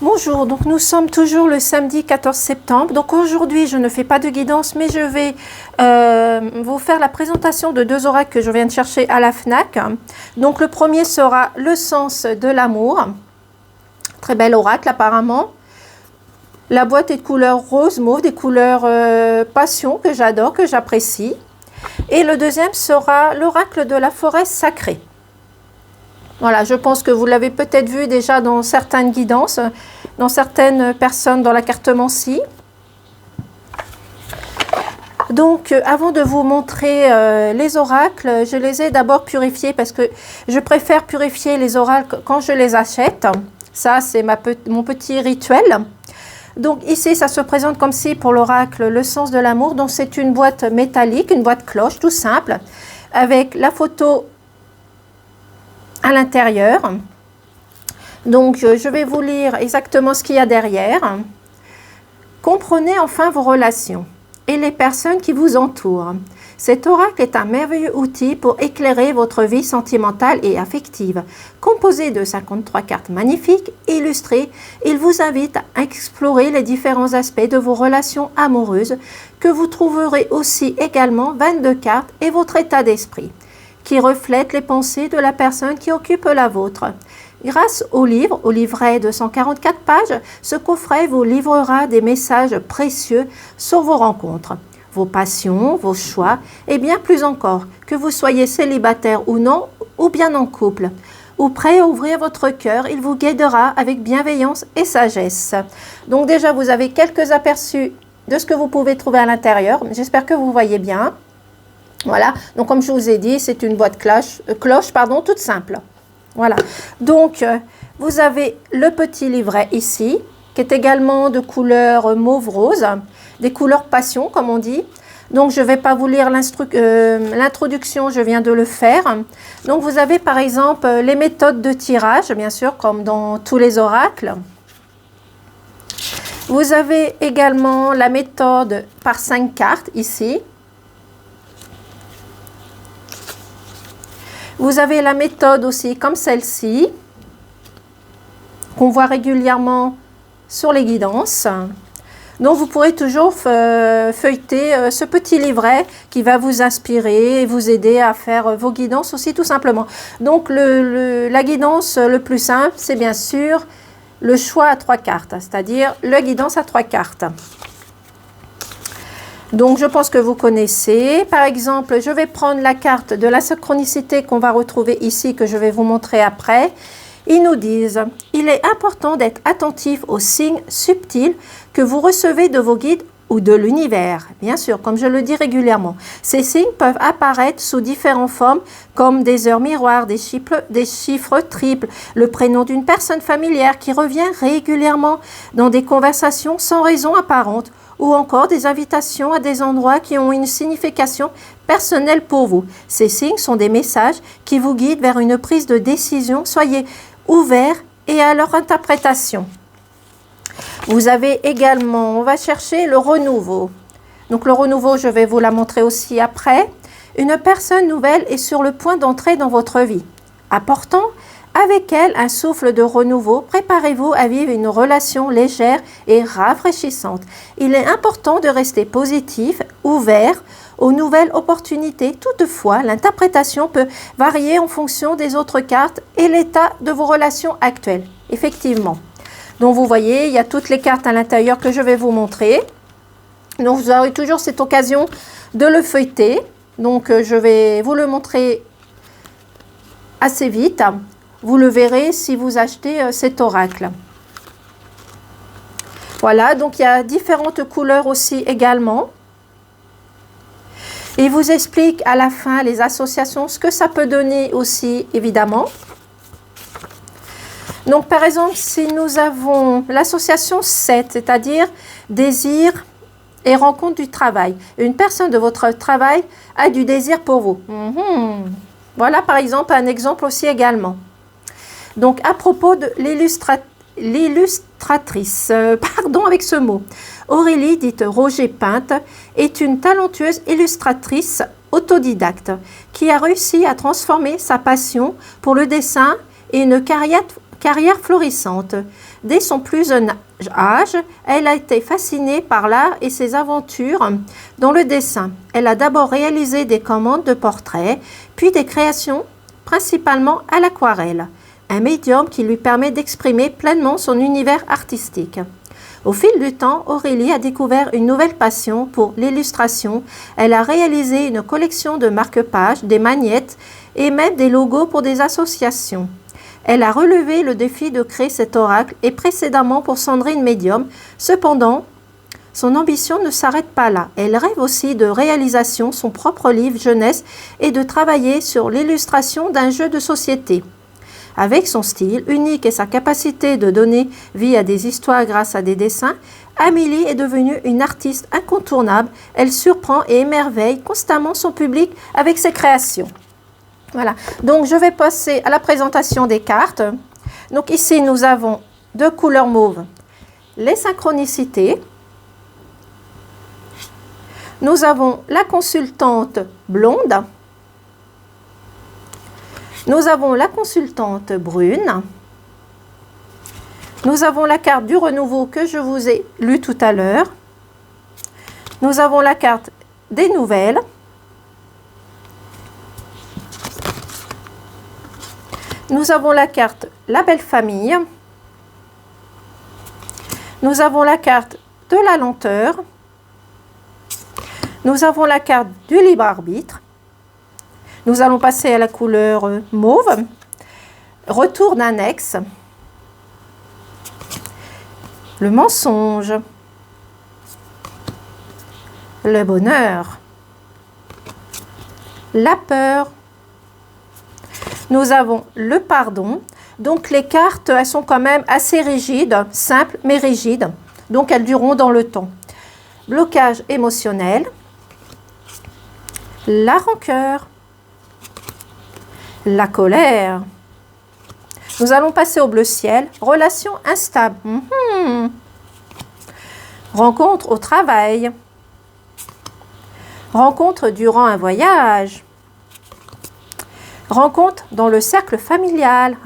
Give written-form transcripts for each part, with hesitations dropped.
Bonjour, donc nous sommes toujours le samedi 14 septembre. Donc aujourd'hui, je ne fais pas de guidance, mais je vais vous faire la présentation de deux oracles que je viens de chercher à la FNAC. Donc le premier sera le sens de l'amour. Très bel oracle apparemment. La boîte est de couleur rose mauve, des couleurs passion que j'adore, que j'apprécie. Et le deuxième sera l'oracle de la forêt sacrée. Voilà, je pense que vous l'avez peut-être vu déjà dans certaines guidances, dans certaines personnes dans la cartomancie. Donc, avant de vous montrer les oracles, je les ai d'abord purifiés parce que je préfère purifier les oracles quand je les achète. Ça, c'est mon petit rituel. Donc ici, ça se présente comme si pour l'oracle, le sens de l'amour. Donc c'est une boîte métallique, une boîte cloche, tout simple, avec la photo à l'intérieur. Donc je vais vous lire exactement ce qu'il y a derrière. Comprenez enfin vos relations et les personnes qui vous entourent. Cet oracle est un merveilleux outil pour éclairer votre vie sentimentale et affective. Composé de 53 cartes magnifiques, illustrées, il vous invite à explorer les différents aspects de vos relations amoureuses, que vous trouverez aussi également 22 cartes et votre état d'esprit, qui reflètent les pensées de la personne qui occupe la vôtre. Grâce au livre, au livret de 144 pages, ce coffret vous livrera des messages précieux sur vos rencontres, vos passions, vos choix et bien plus encore, que vous soyez célibataire ou non, ou bien en couple, ou prêt à ouvrir votre cœur, il vous guidera avec bienveillance et sagesse. Donc déjà, vous avez quelques aperçus de ce que vous pouvez trouver à l'intérieur. J'espère que vous voyez bien. Voilà, donc comme je vous ai dit, c'est une boîte cloche, toute simple. Voilà, donc vous avez le petit livret ici, qui est également de couleur mauve-rose, des couleurs passion, comme on dit. Donc, je ne vais pas vous lire l'introduction, je viens de le faire. Donc, vous avez par exemple les méthodes de tirage, bien sûr, comme dans tous les oracles. Vous avez également la méthode par 5 cartes, ici. Vous avez la méthode aussi comme celle-ci, qu'on voit régulièrement sur les guidances. Donc vous pourrez toujours feuilleter ce petit livret qui va vous inspirer et vous aider à faire vos guidances aussi tout simplement. Donc la guidance le plus simple, c'est bien sûr le choix à 3 cartes, c'est-à-dire la guidance à 3 cartes. Donc je pense que vous connaissez. Par exemple, je vais prendre la carte de la synchronicité qu'on va retrouver ici, que je vais vous montrer après. Ils nous disent, il est important d'être attentif aux signes subtils que vous recevez de vos guides ou de l'univers. Bien sûr, comme je le dis régulièrement, ces signes peuvent apparaître sous différentes formes, comme des heures miroirs, des chiffres triples, le prénom d'une personne familière qui revient régulièrement dans des conversations sans raison apparente, ou encore des invitations à des endroits qui ont une signification personnelle pour vous. Ces signes sont des messages qui vous guident vers une prise de décision. Soyez ouverts et à leur interprétation. Vous avez également, on va chercher le renouveau. Donc le renouveau, je vais vous la montrer aussi après. Une personne nouvelle est sur le point d'entrer dans votre vie, apportant avec elle un souffle de renouveau. Préparez-vous à vivre une relation légère et rafraîchissante. Il est important de rester positif, ouvert aux nouvelles opportunités. Toutefois, l'interprétation peut varier en fonction des autres cartes et l'état de vos relations actuelles. Effectivement. Donc vous voyez, il y a toutes les cartes à l'intérieur que je vais vous montrer. Donc vous aurez toujours cette occasion de le feuilleter. Donc je vais vous le montrer assez vite. Vous le verrez si vous achetez cet oracle. Voilà, donc il y a différentes couleurs aussi également. Il vous explique à la fin les associations, ce que ça peut donner aussi, évidemment. Donc, par exemple, si nous avons l'association 7, c'est-à-dire désir et rencontre du travail. Une personne de votre travail a du désir pour vous. Voilà, par exemple, un exemple aussi également. Donc, à propos de l'illustratrice, avec ce mot. Aurélie, dite Roger Pinte, est une talentueuse illustratrice autodidacte qui a réussi à transformer sa passion pour le dessin et une carrière carrière florissante. Dès son plus jeune âge, elle a été fascinée par l'art et ses aventures dans le dessin. Elle a d'abord réalisé des commandes de portraits, puis des créations principalement à l'aquarelle, un médium qui lui permet d'exprimer pleinement son univers artistique. Au fil du temps, Aurélie a découvert une nouvelle passion pour l'illustration. Elle a réalisé une collection de marque-pages, des magnettes et même des logos pour des associations. Elle a relevé le défi de créer cet oracle et précédemment pour Sandrine Médium. Cependant, son ambition ne s'arrête pas là. Elle rêve aussi de réalisation, son propre livre jeunesse et de travailler sur l'illustration d'un jeu de société. Avec son style unique et sa capacité de donner vie à des histoires grâce à des dessins, Amélie est devenue une artiste incontournable. Elle surprend et émerveille constamment son public avec ses créations. Voilà, donc je vais passer à la présentation des cartes. Donc ici, nous avons deux couleurs mauve, les synchronicités. Nous avons la consultante blonde. Nous avons la consultante brune. Nous avons la carte du renouveau que je vous ai lu tout à l'heure. Nous avons la carte des nouvelles. Nous avons la carte la belle famille. Nous avons la carte de la lenteur. Nous avons la carte du libre arbitre. Nous allons passer à la couleur mauve. Retour d'un ex. Le mensonge. Le bonheur. La peur. Nous avons le pardon. Donc les cartes, elles sont quand même assez rigides, simples mais rigides. Donc elles dureront dans le temps. Blocage émotionnel. La rancœur. La colère. Nous allons passer au bleu ciel. Relation instable. Rencontre au travail. Rencontre durant un voyage. Rencontre dans le cercle familial.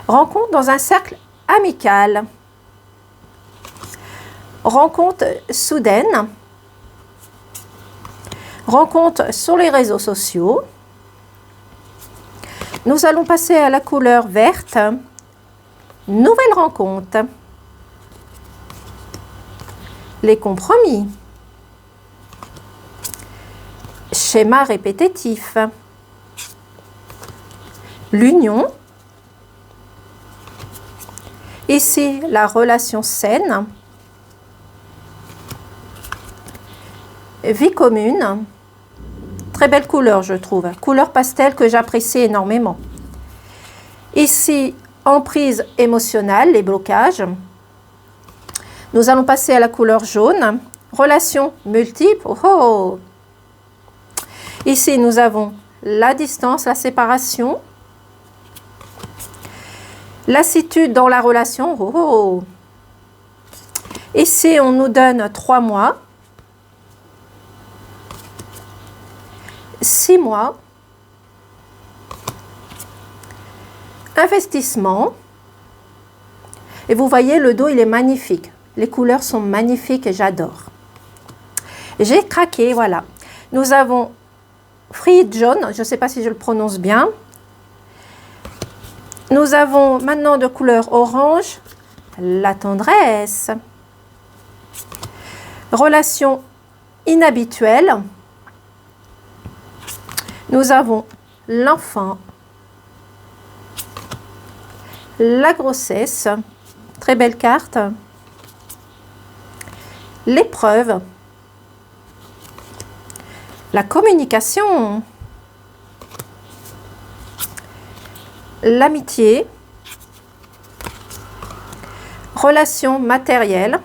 Rencontre dans un cercle amical. Rencontre soudaine. Rencontre sur les réseaux sociaux. Nous allons passer à la couleur verte. Nouvelle rencontre. Les compromis. Schéma répétitif. L'union. Ici, la relation saine. Vie commune. Très belle couleur, je trouve. Couleur pastel que j'apprécie énormément. Ici, emprise émotionnelle, les blocages. Nous allons passer à la couleur jaune. Relations multiples. Ici, nous avons la distance, la séparation. Lassitude dans la relation. Ici, on nous donne 3 mois. 6 mois. Investissement. Et vous voyez, le dos, il est magnifique. Les couleurs sont magnifiques et j'adore. J'ai craqué, voilà. Nous avons Free John, je ne sais pas si je le prononce bien. Nous avons maintenant de couleur orange, la tendresse. Relation inhabituelle. Nous avons l'enfant, la grossesse, très belle carte, l'épreuve, la communication, l'amitié, relation matérielle.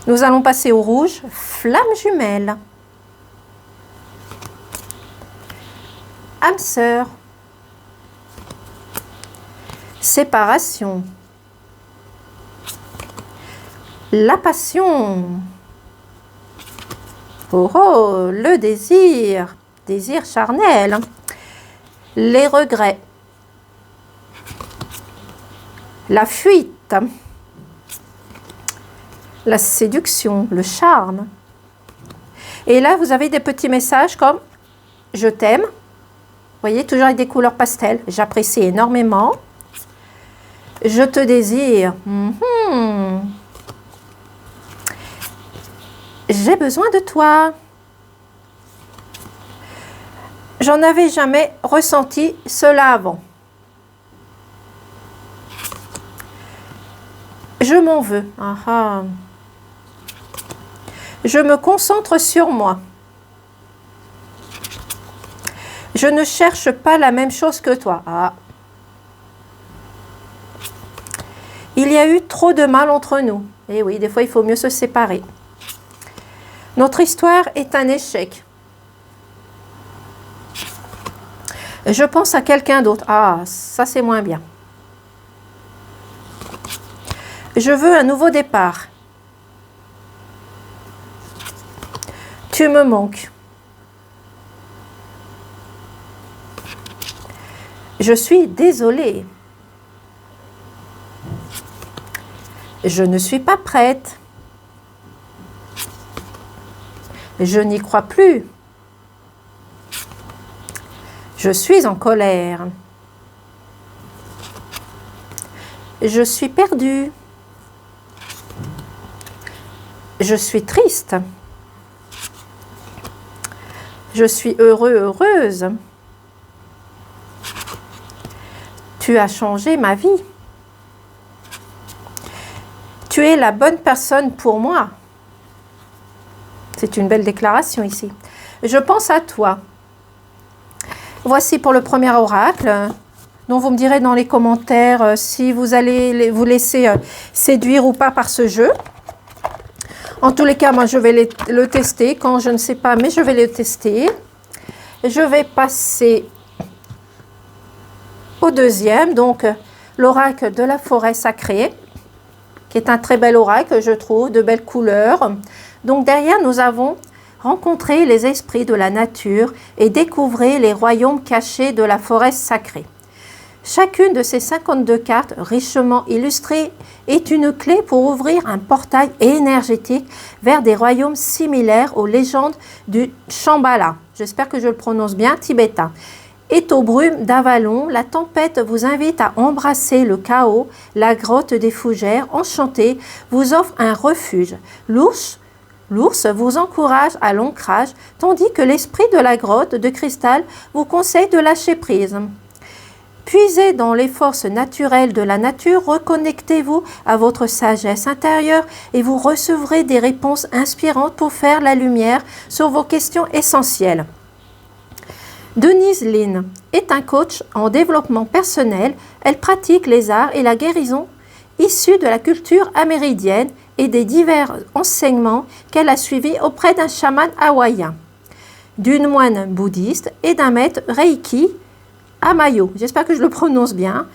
Nous allons passer au rouge, flamme jumelle. Âme sœur, séparation, la passion, le désir, désir charnel. les regrets, la fuite, la séduction, le charme. Et là, vous avez des petits messages comme « Je t'aime ». Vous voyez, toujours avec des couleurs pastel. « J'apprécie énormément ». « Je te désire ». J'ai besoin de toi. J'en avais jamais ressenti cela avant. Je m'en veux. Je me concentre sur moi. Je ne cherche pas la même chose que toi. Il y a eu trop de mal entre nous. Et oui, des fois, il faut mieux se séparer. Notre histoire est un échec. Je pense à quelqu'un d'autre. Ça c'est moins bien. Je veux un nouveau départ. Tu me manques. Je suis désolée. Je ne suis pas prête. Je n'y crois plus. Je suis en colère. Je suis perdue. Je suis triste. Je suis heureuse. Tu as changé ma vie. Tu es la bonne personne pour moi. C'est une belle déclaration ici. Je pense à toi. Voici pour le premier oracle. Donc vous me direz dans les commentaires si vous allez vous laisser séduire ou pas par ce jeu. En tous les cas, moi je vais le tester. Quand je ne sais pas, mais je vais le tester. Je vais passer au deuxième. Donc l'oracle de la forêt sacrée, qui est un très bel oracle, je trouve, de belles couleurs. Donc derrière, nous avons rencontré les esprits de la nature et découvrir les royaumes cachés de la forêt sacrée. Chacune de ces 52 cartes, richement illustrées, est une clé pour ouvrir un portail énergétique vers des royaumes similaires aux légendes du Shambhala. J'espère que je le prononce bien, tibétain. Et aux brumes d'Avalon, la tempête vous invite à embrasser le chaos. La grotte des fougères enchantée vous offre un refuge. L'ours vous encourage à l'ancrage, tandis que l'esprit de la grotte de cristal vous conseille de lâcher prise. Puisez dans les forces naturelles de la nature, reconnectez-vous à votre sagesse intérieure et vous recevrez des réponses inspirantes pour faire la lumière sur vos questions essentielles. Denise Lin est un coach en développement personnel. Elle pratique les arts et la guérison issus de la culture amérindienne et des divers enseignements qu'elle a suivis auprès d'un chaman hawaïen, d'une moine bouddhiste et d'un maître Reiki Amayo. J'espère que je le prononce bien.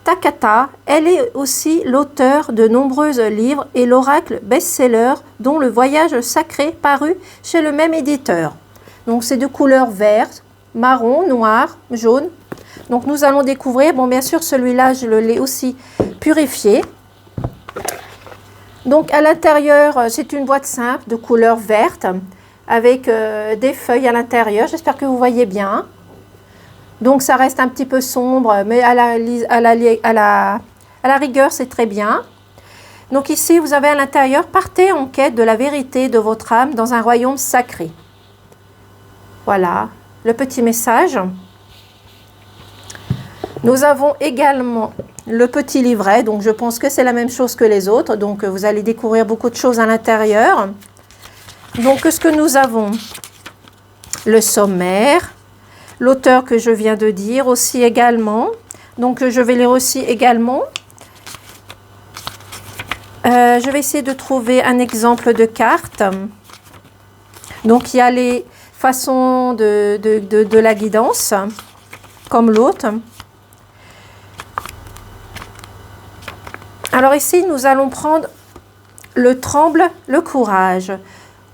Takata, elle est aussi l'auteur de nombreux livres et l'oracle best-seller dont Le Voyage sacré paru chez le même éditeur. Donc c'est de couleur verte, marron, noir, jaune. Donc nous allons découvrir, bon bien sûr celui-là je l'ai aussi purifié. Donc à l'intérieur c'est une boîte simple de couleur verte avec des feuilles à l'intérieur, j'espère que vous voyez bien. Donc ça reste un petit peu sombre mais à la rigueur c'est très bien. Donc ici vous avez à l'intérieur, partez en quête de la vérité de votre âme dans un royaume sacré. Voilà le petit message. Nous avons également le petit livret, donc je pense que c'est la même chose que les autres, donc vous allez découvrir beaucoup de choses à l'intérieur. Donc ce que nous avons, le sommaire, l'auteur que je viens de dire aussi également, donc je vais lire aussi également. Je vais essayer de trouver un exemple de carte. Donc il y a les façons de la guidance, comme l'autre. Alors ici, nous allons prendre le tremble, le courage.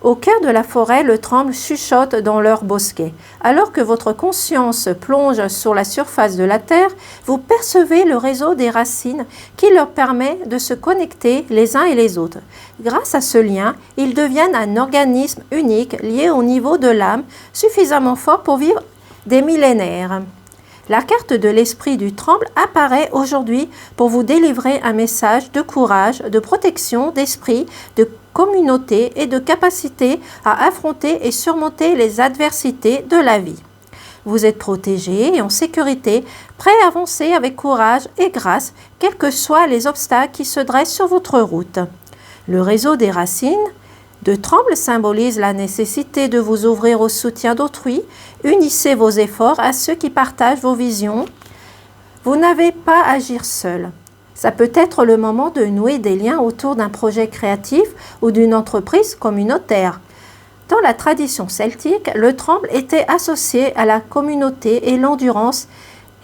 Au cœur de la forêt, le tremble chuchote dans leur bosquet. Alors que votre conscience plonge sur la surface de la terre, vous percevez le réseau des racines qui leur permet de se connecter les uns et les autres. Grâce à ce lien, ils deviennent un organisme unique lié au niveau de l'âme, suffisamment fort pour vivre des millénaires. La carte de l'esprit du tremble apparaît aujourd'hui pour vous délivrer un message de courage, de protection, d'esprit, de communauté et de capacité à affronter et surmonter les adversités de la vie. Vous êtes protégé et en sécurité, prêt à avancer avec courage et grâce, quels que soient les obstacles qui se dressent sur votre route. Le réseau des racines de tremble symbolise la nécessité de vous ouvrir au soutien d'autrui. Unissez vos efforts à ceux qui partagent vos visions. Vous n'avez pas à agir seul. Ça peut être le moment de nouer des liens autour d'un projet créatif ou d'une entreprise communautaire. Dans la tradition celtique, le tremble était associé à la communauté et l'endurance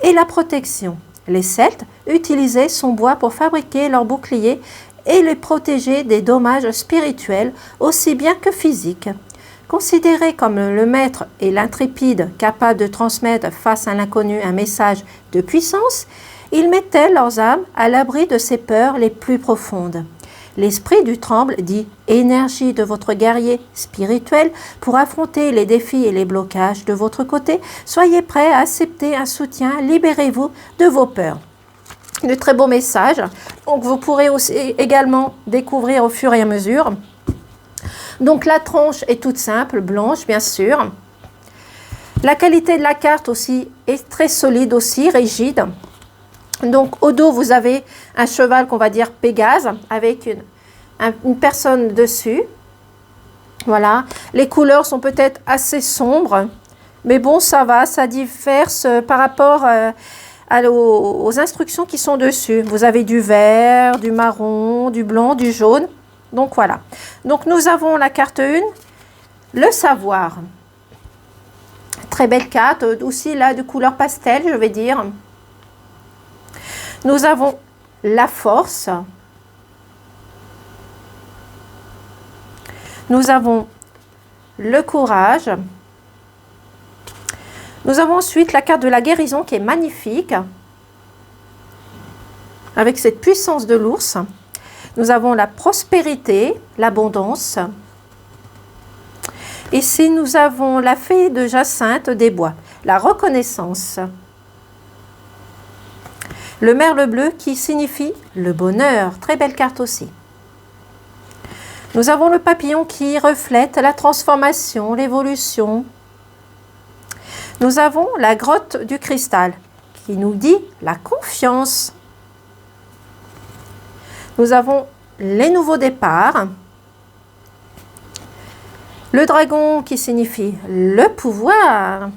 et la protection. Les Celtes utilisaient son bois pour fabriquer leurs boucliers et les protéger des dommages spirituels aussi bien que physiques. Considérés comme le maître et l'intrépide capable de transmettre face à l'inconnu un message de puissance, ils mettaient leurs âmes à l'abri de ses peurs les plus profondes. L'esprit du tremble dit énergie de votre guerrier spirituel pour affronter les défis et les blocages de votre côté. Soyez prêts à accepter un soutien, libérez-vous de vos peurs. De très beaux messages, donc vous pourrez aussi également découvrir au fur et à mesure. Donc la tranche est toute simple, blanche bien sûr. La qualité de la carte aussi est très solide aussi, rigide. Donc au dos vous avez un cheval qu'on va dire Pégase avec une personne dessus. Voilà, les couleurs sont peut-être assez sombres, mais bon ça va, ça diffère par rapport aux instructions qui sont dessus. Vous avez du vert, du marron, du blanc, du jaune. Donc voilà. Donc nous avons la carte 1, le savoir. Très belle carte, aussi là de couleur pastel, je vais dire. Nous avons la force. Nous avons le courage. Nous avons ensuite la carte de la guérison qui est magnifique, avec cette puissance de l'ours. Nous avons la prospérité, l'abondance. Ici, nous avons la fée de Jacinthe des bois, la reconnaissance. Le merle bleu qui signifie le bonheur, très belle carte aussi. Nous avons le papillon qui reflète la transformation, l'évolution. Nous avons la grotte du cristal qui nous dit la confiance. Nous avons les nouveaux départs. Le dragon qui signifie le pouvoir.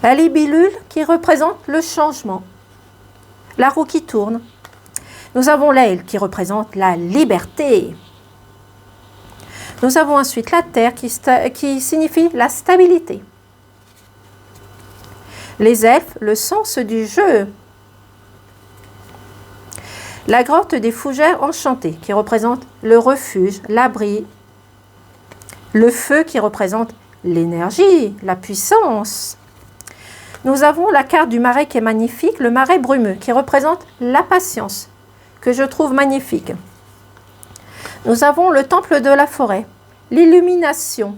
La libellule qui représente le changement. La roue qui tourne. Nous avons l'aile qui représente la liberté. Nous avons ensuite la terre qui signifie la stabilité. Les elfes, le sens du jeu. La grotte des fougères enchantées qui représente le refuge, l'abri. Le feu qui représente l'énergie, la puissance. Nous avons la carte du marais qui est magnifique, le marais brumeux qui représente la patience, que je trouve magnifique. Nous avons le temple de la forêt, l'illumination.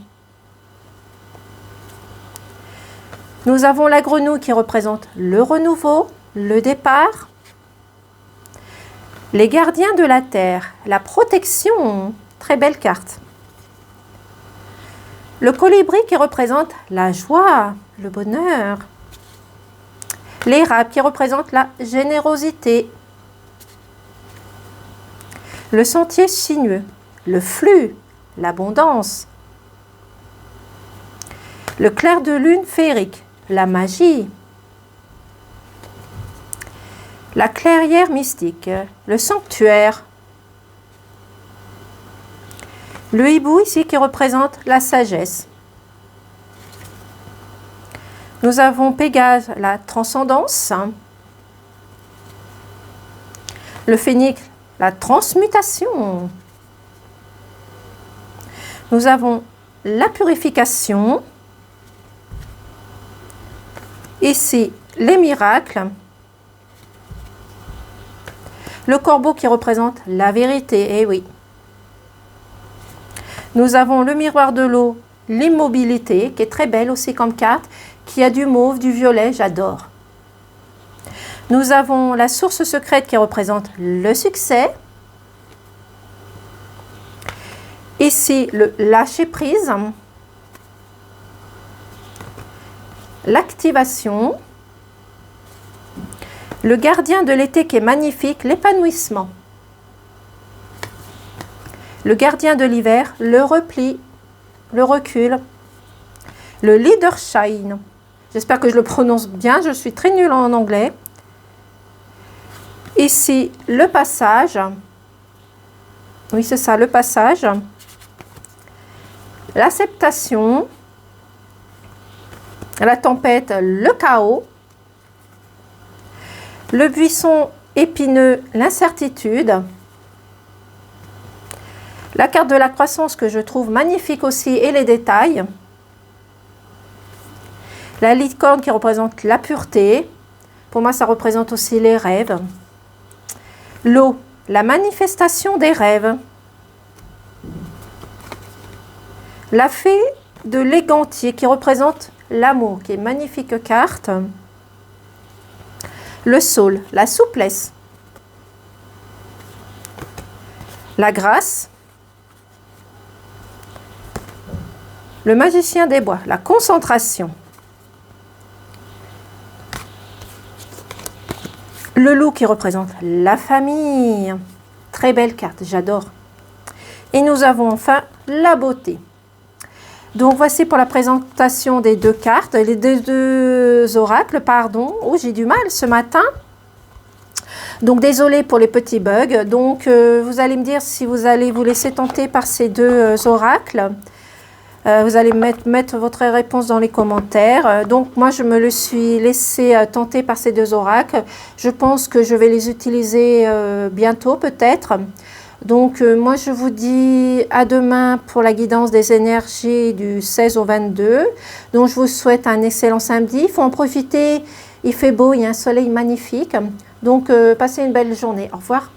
Nous avons la grenouille qui représente le renouveau, le départ. Les gardiens de la terre, la protection, très belle carte. Le colibri qui représente la joie, le bonheur. L'érable qui représente la générosité. Le sentier sinueux, le flux, l'abondance. Le clair de lune féerique, la magie. La clairière mystique, le sanctuaire. Le hibou ici qui représente la sagesse. Nous avons Pégase, la transcendance. Le phénix, la transmutation. Nous avons la purification. Ici, les miracles. Le corbeau qui représente la vérité, eh oui. Nous avons le miroir de l'eau, l'immobilité, qui est très belle aussi comme carte, qui a du mauve, du violet, j'adore. Nous avons la source secrète qui représente le succès. Ici, le lâcher prise. L'activation. Le gardien de l'été qui est magnifique, l'épanouissement. Le gardien de l'hiver, le repli, le recul. Le leader shine. J'espère que je le prononce bien, je suis très nulle en anglais. Ici, le passage. Oui, c'est ça, le passage. L'acceptation. La tempête, le chaos. Le buisson épineux, l'incertitude. La carte de la croissance que je trouve magnifique aussi et les détails. La licorne qui représente la pureté. Pour moi, ça représente aussi les rêves. L'eau, la manifestation des rêves. La fée de l'égantier qui représente l'amour, qui est une magnifique carte. Le saule, la souplesse. La grâce. Le magicien des bois, la concentration. Le loup qui représente la famille. Très belle carte, j'adore. Et nous avons enfin la beauté. Donc voici pour la présentation des deux cartes, les deux oracles, pardon. Oh, j'ai du mal ce matin. Donc désolé pour les petits bugs. Donc vous allez me dire si vous allez vous laisser tenter par ces deux oracles. Vous allez mettre votre réponse dans les commentaires. Donc moi je me le suis laissé tenter par ces deux oracles. Je pense que je vais les utiliser bientôt peut-être. Donc moi je vous dis à demain pour la guidance des énergies du 16 au 22. Donc je vous souhaite un excellent samedi. Il faut en profiter, il fait beau, il y a un soleil magnifique. Donc passez une belle journée. Au revoir.